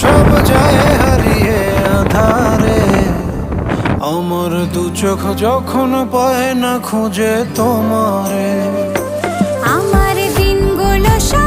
সব যায় হারিয়ে আধারে। আমার দু চোখ যখন পায় না খুঁজে তোমারে। আমার দিনগুলো সব